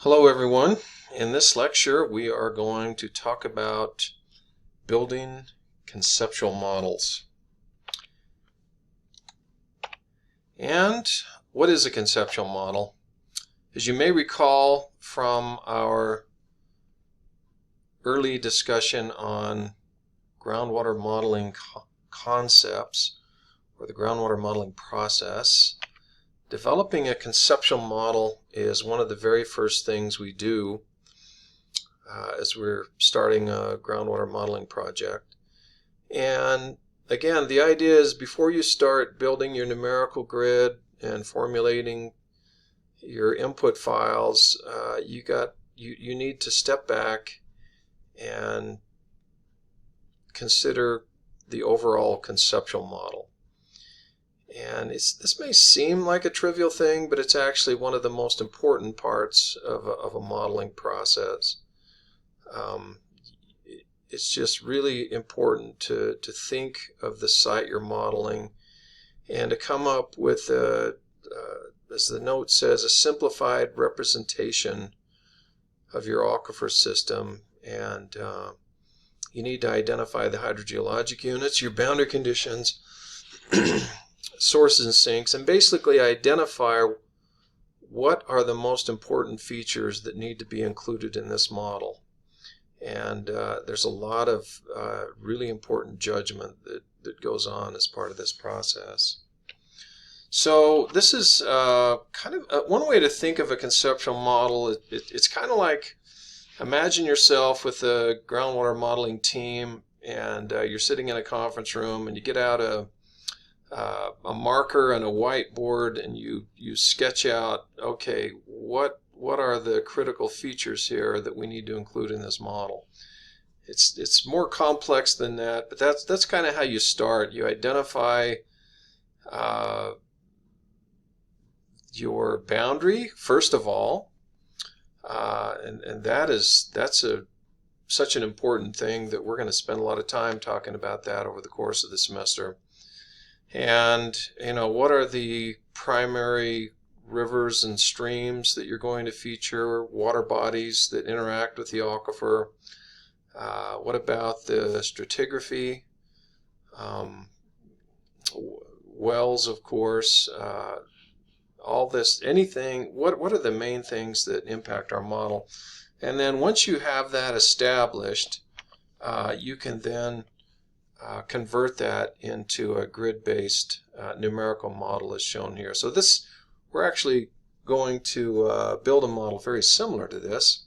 Hello everyone. In this lecture we are going to talk about building conceptual models. And what is a conceptual model? As you may recall from our early discussion on groundwater modeling concepts, or the groundwater modeling process, developing a conceptual model is one of the very first things we do as we're starting a groundwater modeling project. And again, the idea is before you start building your numerical grid and formulating your input files, you need to step back and consider the overall conceptual model. And this may seem like a trivial thing, but it's actually one of the most important parts of a modeling process. It's just really important to think of the site you're modeling and to come up with, as the note says, a simplified representation of your aquifer system. And you need to identify the hydrogeologic units, your boundary conditions, sources and sinks, and basically identify what are the most important features that need to be included in this model. And there's a lot of really important judgment that goes on as part of this process. So this is kind of one way to think of a conceptual model. It's kind of like, imagine yourself with a groundwater modeling team, and you're sitting in a conference room and you get out a marker and a whiteboard, and you sketch out, okay, what are the critical features here that we need to include in this model. It's more complex than that, but that's kind of how you start. You identify your boundary first of all, and that's such an important thing that we're going to spend a lot of time talking about that over the course of the semester. And what are the primary rivers and streams that you're going to feature, water bodies that interact with the aquifer? What about the stratigraphy? Wells, of course. All this, anything, what are the main things that impact our model? And then once you have that established, you can then convert that into a grid-based numerical model as shown here. So we're actually going to build a model very similar to this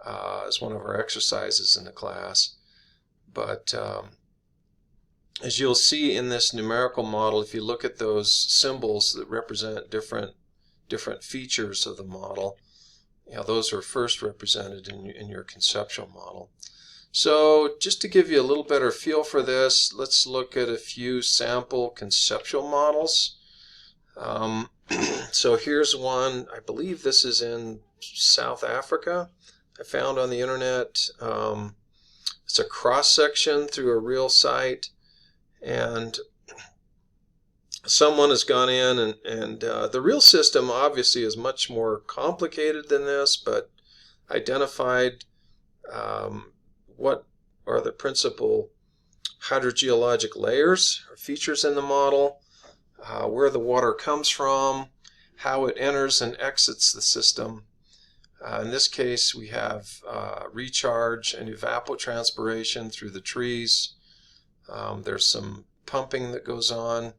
as one of our exercises in the class. But as you'll see in this numerical model, if you look at those symbols that represent different features of the model, those are first represented in your conceptual model. So just to give you a little better feel for this, let's look at a few sample conceptual models. So here's one. I believe this is in South Africa. I found on the internet. It's a cross-section through a real site, and someone has gone in and the real system obviously is much more complicated than this, but identified what are the principal hydrogeologic layers or features in the model, where the water comes from, how it enters and exits the system. In this case, we have recharge and evapotranspiration through the trees. There's some pumping that goes on.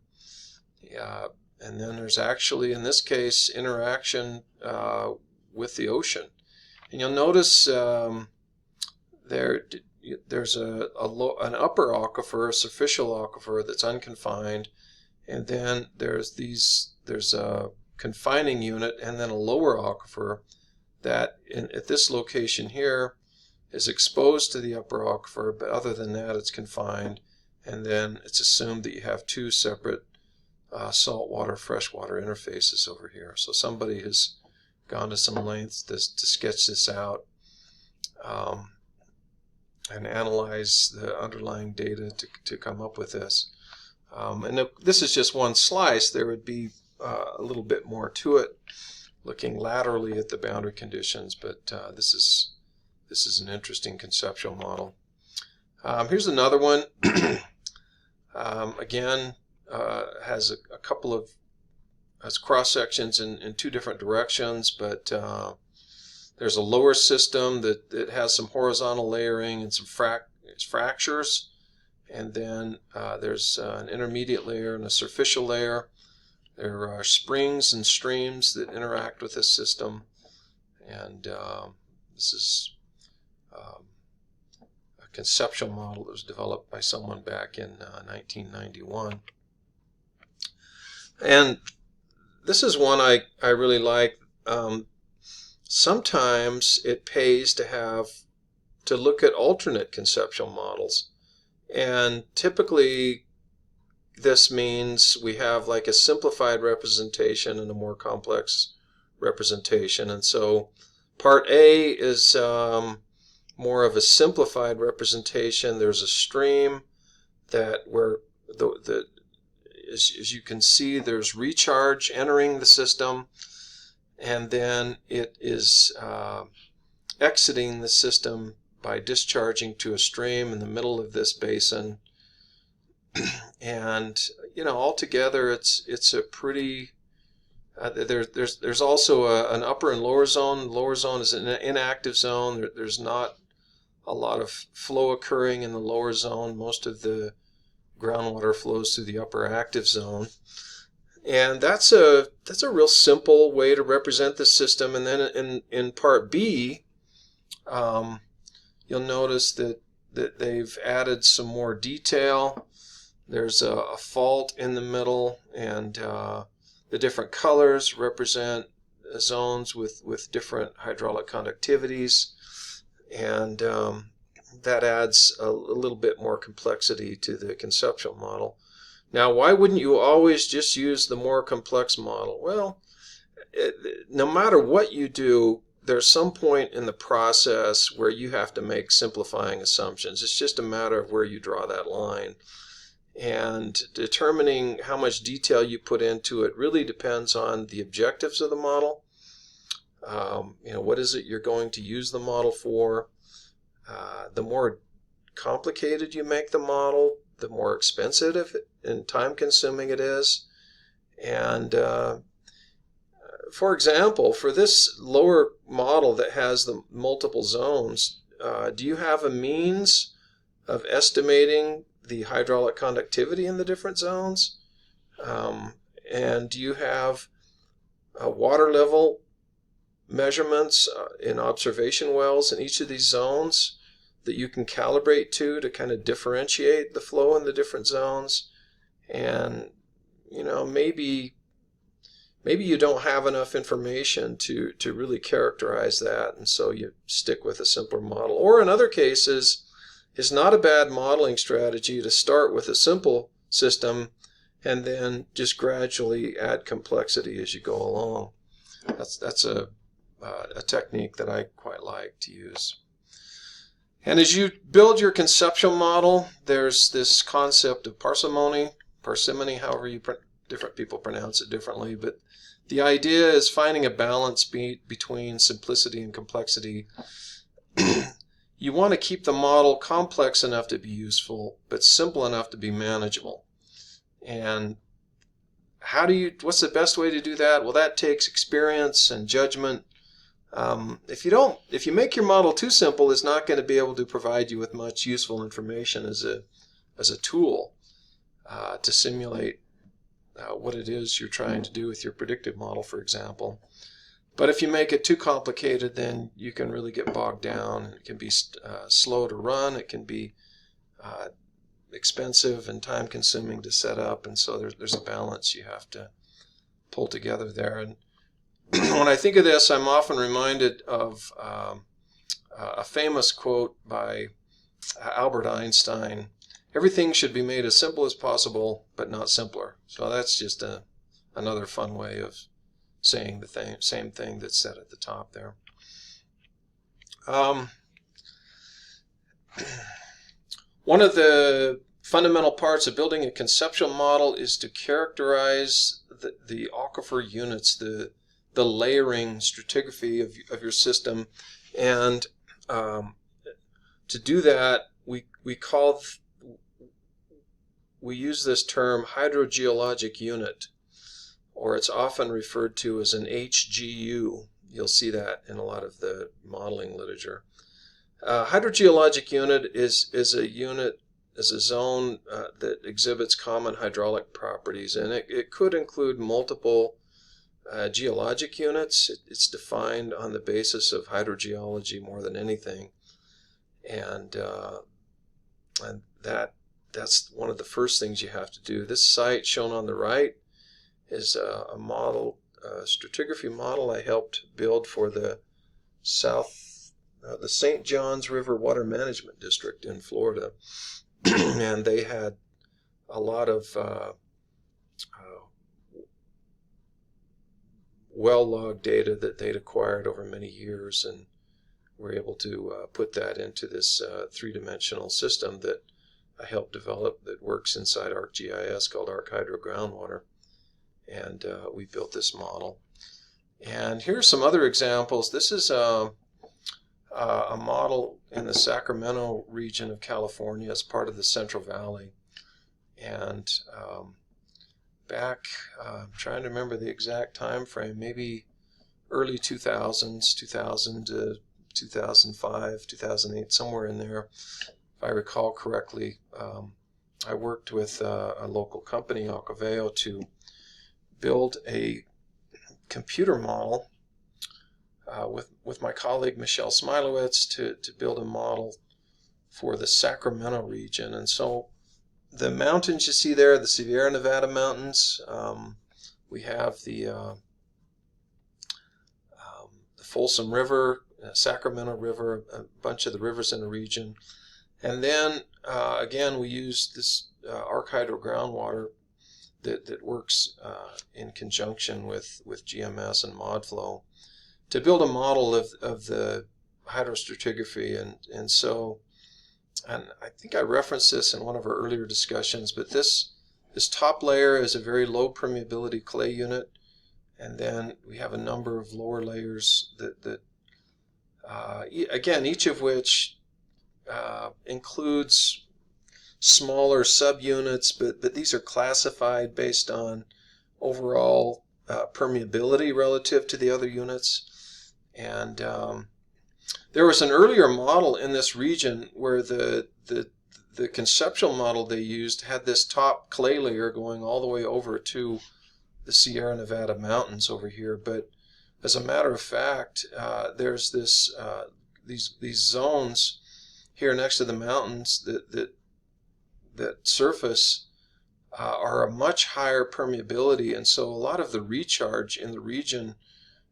And then there's actually, in this case, interaction with the ocean. And you'll notice there's an upper aquifer, a superficial aquifer that's unconfined, and then there's a confining unit, and then a lower aquifer that at this location here is exposed to the upper aquifer, but other than that it's confined, and then it's assumed that you have two separate saltwater freshwater interfaces over here. So somebody has gone to some lengths to sketch this out and analyze the underlying data to come up with this. And this is just one slice. There would be a little bit more to it. looking laterally at the boundary conditions, but this is an interesting conceptual model. Here's another one. Again, has a couple of cross sections in two different directions, but there's a lower system that has some horizontal layering and some fractures, and then there's an intermediate layer and a superficial layer. There are springs and streams that interact with this system, and this is a conceptual model that was developed by someone back in 1991. And this is one I really like. Sometimes it pays to look at alternate conceptual models, and typically this means we have like a simplified representation and a more complex representation. And so part A is more of a simplified representation. There's a stream where as you can see, there's recharge entering the system, and then it is exiting the system by discharging to a stream in the middle of this basin. And altogether it's a pretty there's also an upper and lower zone. The lower zone is an inactive zone. There's not a lot of flow occurring in the lower zone. Most of the groundwater flows through the upper active zone. And that's a real simple way to represent the system. And then in part B, you'll notice that they've added some more detail. There's a fault in the middle, and the different colors represent zones with different hydraulic conductivities, and that adds a little bit more complexity to the conceptual model. Now, why wouldn't you always just use the more complex model? Well, no matter what you do, there's some point in the process where you have to make simplifying assumptions. It's just a matter of where you draw that line. And determining how much detail you put into it really depends on the objectives of the model. What is it you're going to use the model for? The more complicated you make the model, the more expensive and time-consuming it is. And for example, for this lower model that has the multiple zones, do you have a means of estimating the hydraulic conductivity in the different zones? And do you have water level measurements in observation wells in each of these zones that you can calibrate to kind of differentiate the flow in the different zones? And maybe you don't have enough information to really characterize that, and so you stick with a simpler model. Or in other cases, it's not a bad modeling strategy to start with a simple system and then just gradually add complexity as you go along. That's a technique that I quite like to use. And as you build your conceptual model, there's this concept of parsimony, however different people pronounce it differently, but the idea is finding a balance between simplicity and complexity. You want to keep the model complex enough to be useful, but simple enough to be manageable. And what's the best way to do that? Well, that takes experience and judgment. If you make your model too simple, it's not going to be able to provide you with much useful information as a tool to simulate what it is you're trying to do with your predictive model, for example. But if you make it too complicated, then you can really get bogged down. It can be slow to run. It can be expensive and time-consuming to set up. And so there's a balance you have to pull together there. And when I think of this, I'm often reminded of a famous quote by Albert Einstein: "Everything should be made as simple as possible, but not simpler." So that's just another fun way of saying the same thing that's said at the top there. One of the fundamental parts of building a conceptual model is to characterize the aquifer units, the the layering stratigraphy of your system. And to do that, we use this term hydrogeologic unit, or it's often referred to as an HGU. You'll see that in a lot of the modeling literature. Hydrogeologic unit is a zone that exhibits common hydraulic properties, and it could include multiple geologic units. It's defined on the basis of hydrogeology more than anything, and that's one of the first things you have to do. This site shown on the right is a model, stratigraphy model I helped build for the the St. Johns River Water Management District in Florida. And they had a lot of well-logged data that they'd acquired over many years, and were able to put that into this three-dimensional system that I helped develop that works inside ArcGIS called ArcHydro Groundwater. And we built this model. And here are some other examples. This is a model in the Sacramento region of California as part of the Central Valley. And back, I'm trying to remember the exact time frame, maybe early 2000s, 2000 to 2005, 2008, somewhere in there, if I recall correctly. I worked with a local company, Aquifer, to build a computer model with my colleague Michelle Smilowitz to build a model for the Sacramento region. And so the mountains you see there, the Sierra Nevada mountains, we have the Folsom River, Sacramento River, a bunch of the rivers in the region. And then again, we use this ArcHydro Groundwater that works in conjunction with GMS and ModFlow to build a model of the hydrostratigraphy. And I think I referenced this in one of our earlier discussions, but this top layer is a very low permeability clay unit, and then we have a number of lower layers that again, each of which includes smaller subunits, but these are classified based on overall permeability relative to the other units. And there was an earlier model in this region where the conceptual model they used had this top clay layer going all the way over to the Sierra Nevada mountains over here. But as a matter of fact, there's these zones here next to the mountains that surface are a much higher permeability, and so a lot of the recharge in the region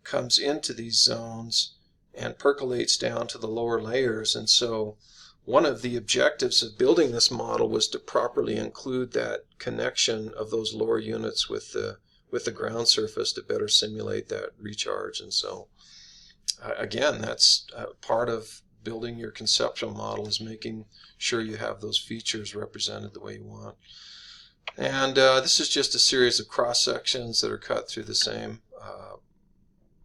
comes into these zones and percolates down to the lower layers. And so one of the objectives of building this model was to properly include that connection of those lower units with the ground surface to better simulate that recharge. And so again, that's part of building your conceptual model, is making sure you have those features represented the way you want. And this is just a series of cross sections that are cut through the same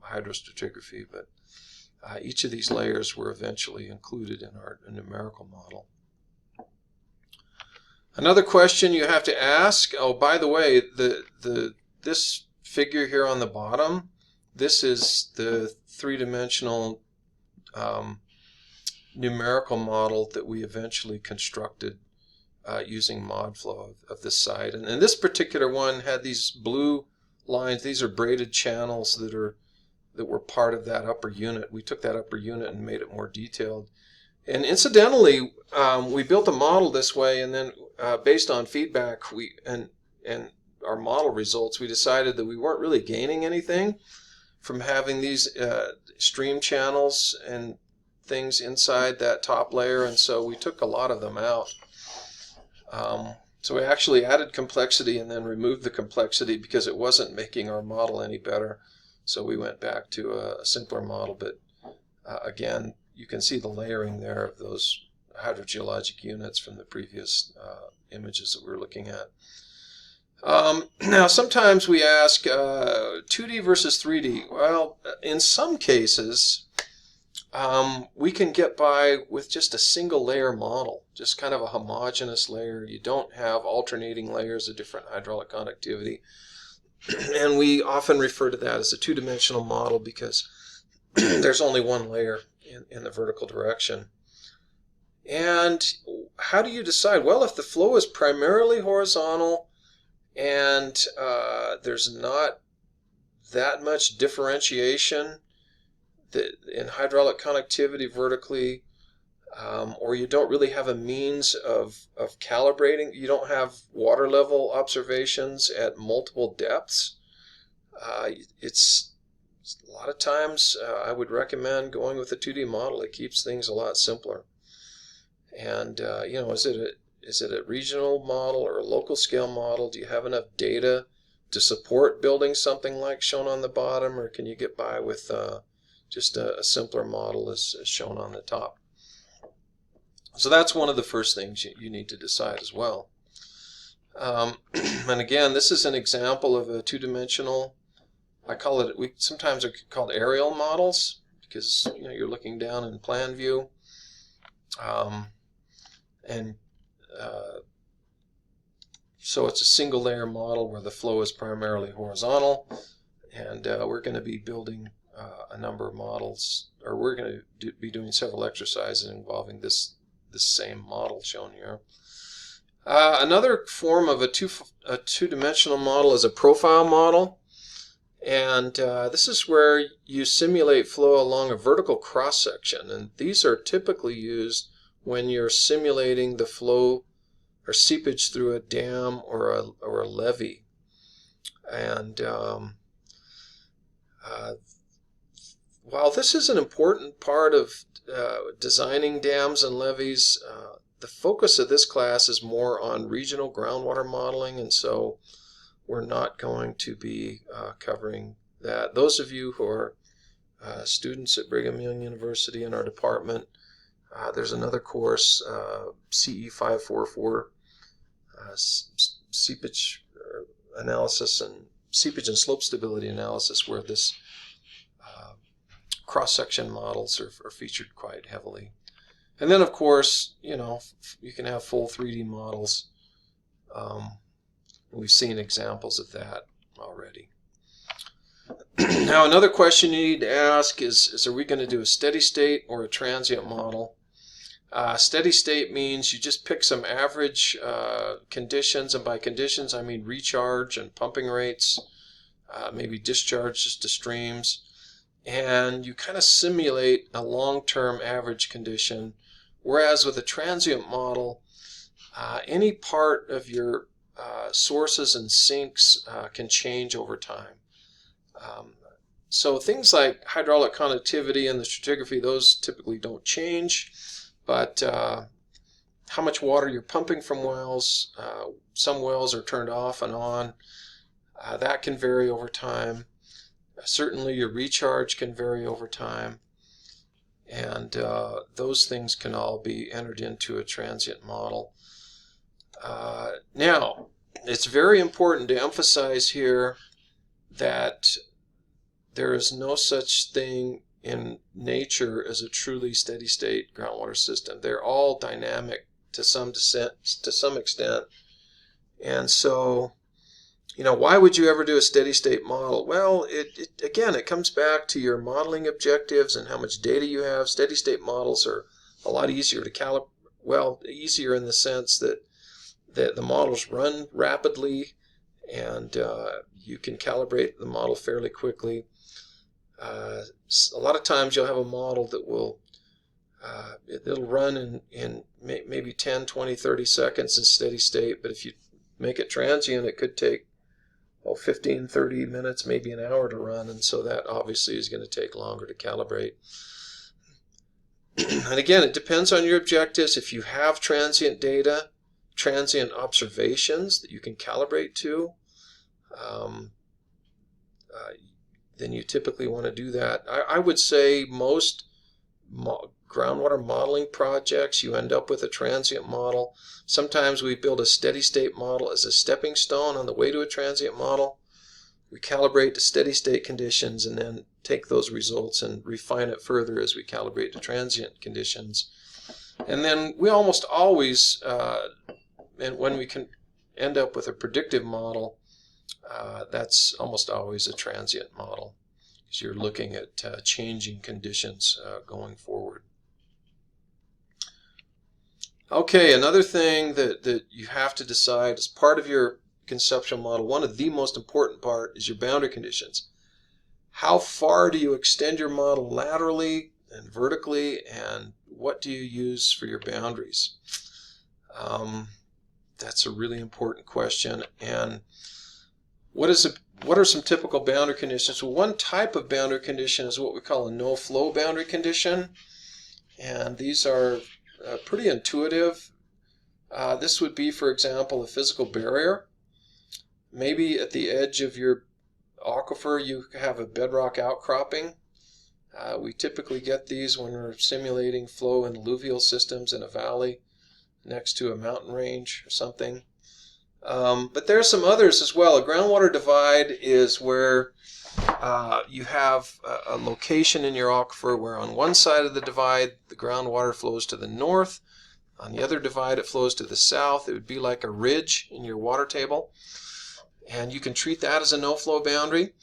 hydrostratigraphy, but each of these layers were eventually included in our numerical model. Another question you have to ask, oh, by the way, this figure here on the bottom, this is the three-dimensional numerical model that we eventually constructed using ModFlow of this site. And this particular one had these blue lines. These are braided channels that were part of that upper unit. We took that upper unit and made it more detailed. And incidentally, we built a model this way, and then based on feedback and our model results, we decided that we weren't really gaining anything from having these stream channels and things inside that top layer, and so we took a lot of them out. So we actually added complexity and then removed the complexity because it wasn't making our model any better. So we went back to a simpler model, but again, you can see the layering there of those hydrogeologic units from the previous images that we were looking at. Now, sometimes we ask 2D versus 3D. Well, in some cases, we can get by with just a single layer model, just kind of a homogeneous layer. You don't have alternating layers of different hydraulic conductivity. And we often refer to that as a two-dimensional model because there's only one layer in the vertical direction. And how do you decide? Well, if the flow is primarily horizontal and there's not that much differentiation in hydraulic conductivity vertically, or you don't really have a means of calibrating, you don't have water level observations at multiple depths, it's a lot of times I would recommend going with a 2D model. It keeps things a lot simpler. And is it a regional model or a local scale model? Do you have enough data to support building something like shown on the bottom, or can you get by with just a simpler model as shown on the top? So that's one of the first things you need to decide as well. And again, this is an example of a two-dimensional. I call it. Sometimes they're called aerial models because you're looking down in plan view. So it's a single layer model where the flow is primarily horizontal, and we're going to be building a number of models, or we're going to be doing several exercises involving this same model shown here. Another form of a two-dimensional model is a profile model, and this is where you simulate flow along a vertical cross-section, and these are typically used when you're simulating the flow or seepage through a dam or a levee. And while this is an important part of designing dams and levees, the focus of this class is more on regional groundwater modeling, and so we're not going to be covering that. Those of you who are students at Brigham Young University in our department, there's another course, CE 544, seepage analysis and seepage and slope stability analysis, where this cross-section models are featured quite heavily. And then, of course, you can have full 3D models. We've seen examples of that already. Now, another question you need to ask is, are we going to do a steady state or a transient model? Steady state means you just pick some average conditions, and by conditions I mean recharge and pumping rates, maybe discharges to streams, and you kind of simulate a long-term average condition. Whereas with a transient model, any part of your sources and sinks can change over time. So things like hydraulic conductivity and the stratigraphy, those typically don't change. But how much water you're pumping from wells, some wells are turned off and on, that can vary over time. Certainly your recharge can vary over time, and those things can all be entered into a transient model. Now, it's very important to emphasize here that there is no such thing in nature as a truly steady-state groundwater system. They're all dynamic to some extent. And so, why would you ever do a steady-state model? Well, it comes back to your modeling objectives and how much data you have. Steady-state models are a lot easier to calibrate. Well, easier in the sense that the models run rapidly, and you can calibrate the model fairly quickly. A lot of times you'll have a model that will it'll run in maybe 10, 20, 30 seconds in steady state, but if you make it transient, it could take 15, 30 minutes, maybe an hour to run, and so that obviously is going to take longer to calibrate. And again, it depends on your objectives. If you have transient data, transient observations that you can calibrate to, then you typically want to do that. I would say most groundwater modeling projects, you end up with a transient model. Sometimes we build a steady state model as a stepping stone on the way to a transient model. We calibrate to steady state conditions and then take those results and refine it further as we calibrate to transient conditions. And then we almost always, and when we can end up with a predictive model, that's almost always a transient model, because you're looking at changing conditions going forward. Okay, another thing that you have to decide as part of your conceptual model, one of the most important part, is your boundary conditions. How far do you extend your model laterally and vertically, and what do you use for your boundaries? That's a really important question. And what are some typical boundary conditions? Well, one type of boundary condition is what we call a no-flow boundary condition, and these are pretty intuitive. This would be, for example, a physical barrier. Maybe at the edge of your aquifer you have a bedrock outcropping. We typically get these when we're simulating flow in alluvial systems in a valley next to a mountain range or something. But there are some others as well. A groundwater divide is where you have a location in your aquifer where on one side of the divide the groundwater flows to the north, on the other divide it flows to the south. It would be like a ridge in your water table, and you can treat that as a no-flow boundary.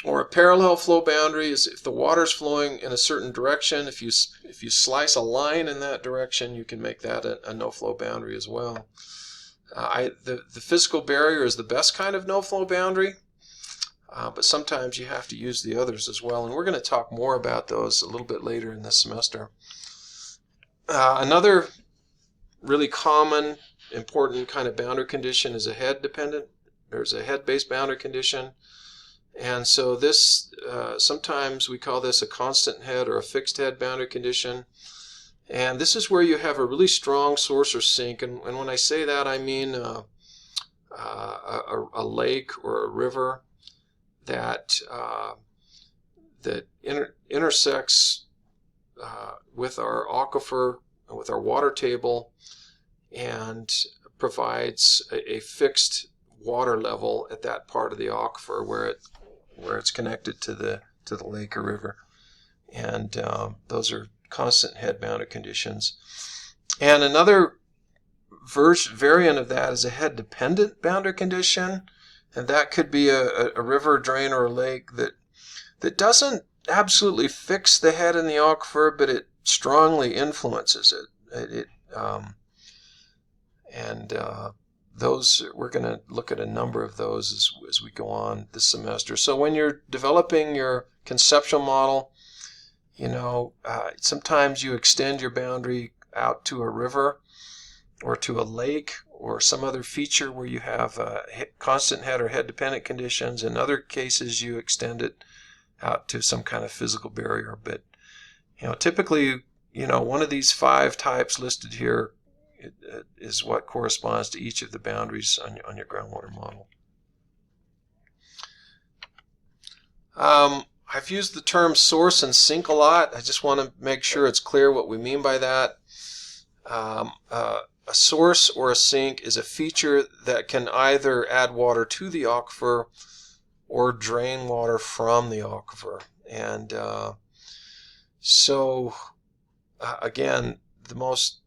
Or a parallel flow boundary is if the water's flowing in a certain direction. If you slice a line in that direction, you can make that a no-flow boundary as well. The physical barrier is the best kind of no-flow boundary, but sometimes you have to use the others as well, and we're going to talk more about those a little bit later in this semester. Another really common, important kind of boundary condition is a head-dependent. There's a head-based boundary condition. And so this, sometimes we call this a constant head or a fixed head boundary condition. And this is where you have a really strong source or sink. And when I say that, I mean a lake or a river that intersects with our aquifer, with our water table, and provides a fixed water level at that part of the aquifer where it's connected to the lake or river. And those are constant head boundary conditions. And another variant of that is a head dependent boundary condition, and that could be a river, drain, or a lake that doesn't absolutely fix the head in the aquifer, but it strongly influences it. Those, we're going to look at a number of those as we go on this semester. So when you're developing your conceptual model, sometimes you extend your boundary out to a river or to a lake or some other feature where you have constant head or head dependent conditions. In other cases, you extend it out to some kind of physical barrier. But typically, one of these 5 types listed here is what corresponds to each of the boundaries on your groundwater model. I've used the term source and sink a lot. I just want to make sure it's clear what we mean by that. A source or a sink is a feature that can either add water to the aquifer or drain water from the aquifer. And again, the most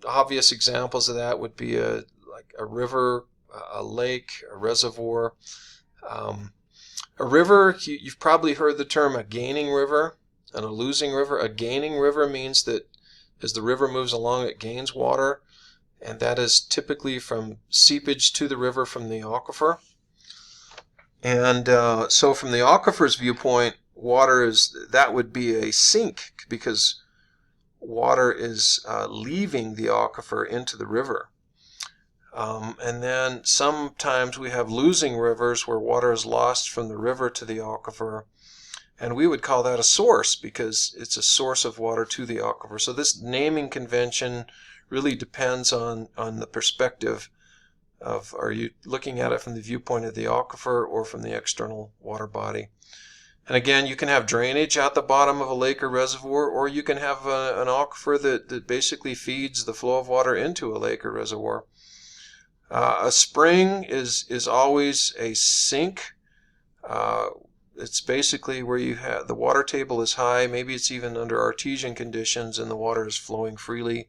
obvious examples of that would be like a river, a lake, a reservoir. A river, you've probably heard the term a gaining river and a losing river. A gaining river means that as the river moves along, it gains water, and that is typically from seepage to the river from the aquifer. And so from the aquifer's viewpoint, that would be a sink, because water is leaving the aquifer into the river. And then sometimes we have losing rivers where water is lost from the river to the aquifer, and we would call that a source because it's a source of water to the aquifer. So this naming convention really depends on the perspective of, are you looking at it from the viewpoint of the aquifer or from the external water body? And again, you can have drainage at the bottom of a lake or reservoir, or you can have an aquifer that basically feeds the flow of water into a lake or reservoir. A spring is always a sink. It's basically where you have the water table is high. Maybe it's even under artesian conditions, and the water is flowing freely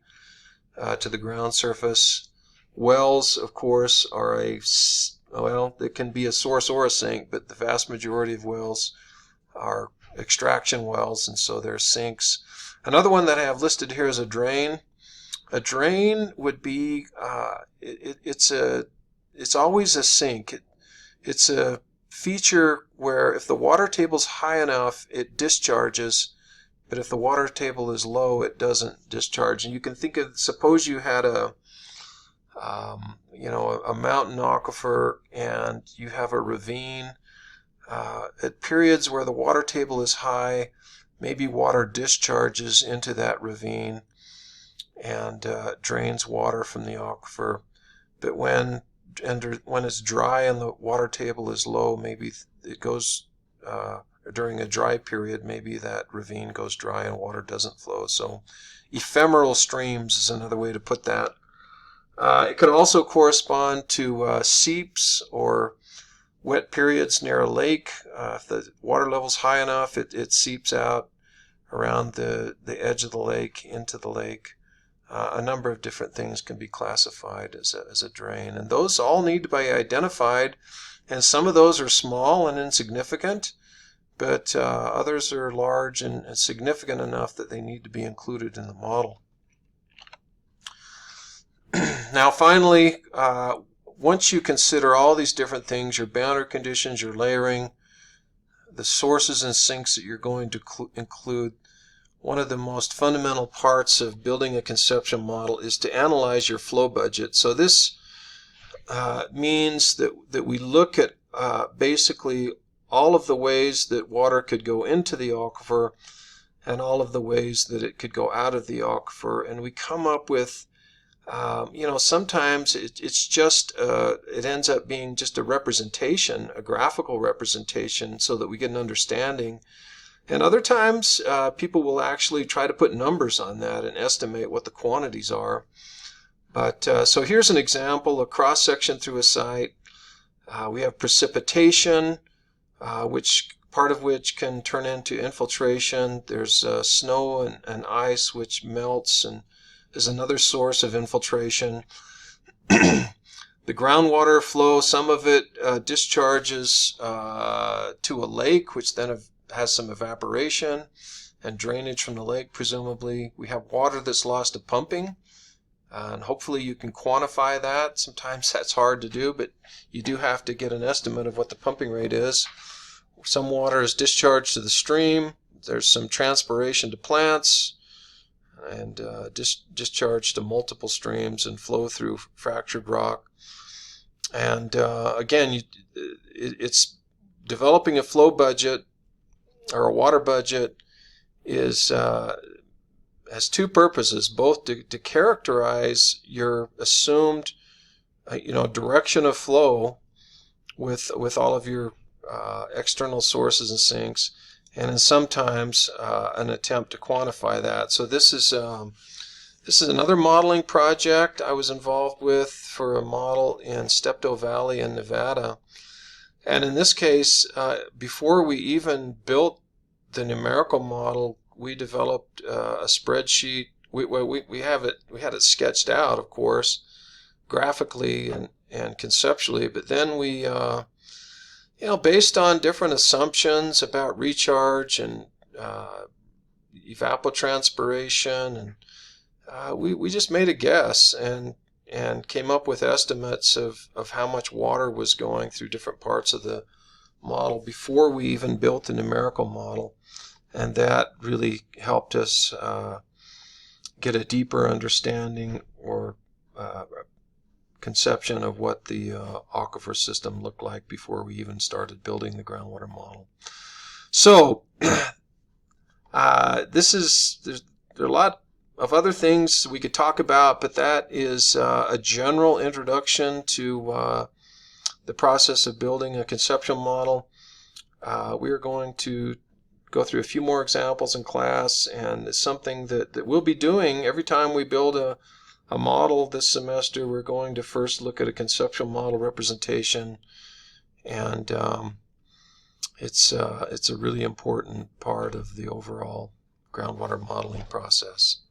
to the ground surface. Wells, of course, are it can be a source or a sink, but the vast majority of wells are extraction wells, and so they're sinks. Another one that I have listed here is a drain. A drain would be it's always a sink. It's a feature where if the water table is high enough, it discharges, but if the water table is low, it doesn't discharge. And you can think of, suppose you had a mountain aquifer and you have a ravine. At periods where the water table is high, maybe water discharges into that ravine and drains water from the aquifer. But when it's dry and the water table is low, maybe it goes during a dry period, maybe that ravine goes dry and water doesn't flow. So ephemeral streams is another way to put that. It could also correspond to seeps or wet periods near a lake. If the water level is high enough, it seeps out around the edge of the lake into the lake. A number of different things can be classified as a drain, and those all need to be identified, and some of those are small and insignificant, but others are large and significant enough that they need to be included in the model. Now finally, once you consider all these different things, your boundary conditions, your layering, the sources and sinks that you're going to include, one of the most fundamental parts of building a conceptual model is to analyze your flow budget. So this means that we look at basically all of the ways that water could go into the aquifer and all of the ways that it could go out of the aquifer, and we come up with sometimes it's just it ends up being just a representation, a graphical representation, so that we get an understanding. And other times people will actually try to put numbers on that and estimate what the quantities are. But so here's an example, a cross section through a site. We have precipitation, part of which can turn into infiltration. There's snow and ice which melts and is another source of infiltration. The groundwater flow, some of it discharges to a lake, which then has some evaporation and drainage from the lake, presumably. We have water that's lost to pumping, and hopefully you can quantify that. Sometimes that's hard to do, but you do have to get an estimate of what the pumping rate is. Some water is discharged to the stream. There's some transpiration to plants, and discharge to multiple streams and flow through fractured rock. And again, it's developing a flow budget or a water budget has two purposes, both to characterize your assumed direction of flow with all of your external sources and sinks, and in sometimes an attempt to quantify that. So this is another modeling project I was involved with for a model in Steptoe Valley in Nevada. And in this case, before we even built the numerical model, we developed a spreadsheet. We had it sketched out, of course, graphically and conceptually, but then we based on different assumptions about recharge and evapotranspiration, and we just made a guess and came up with estimates of how much water was going through different parts of the model before we even built the numerical model, and that really helped us get a deeper understanding or conception of what the aquifer system looked like before we even started building the groundwater model. So there are a lot of other things we could talk about, but that is a general introduction to the process of building a conceptual model. We are going to go through a few more examples in class, and it's something that we'll be doing every time we build a model this semester. We're going to first look at a conceptual model representation, and it's a really important part of the overall groundwater modeling process.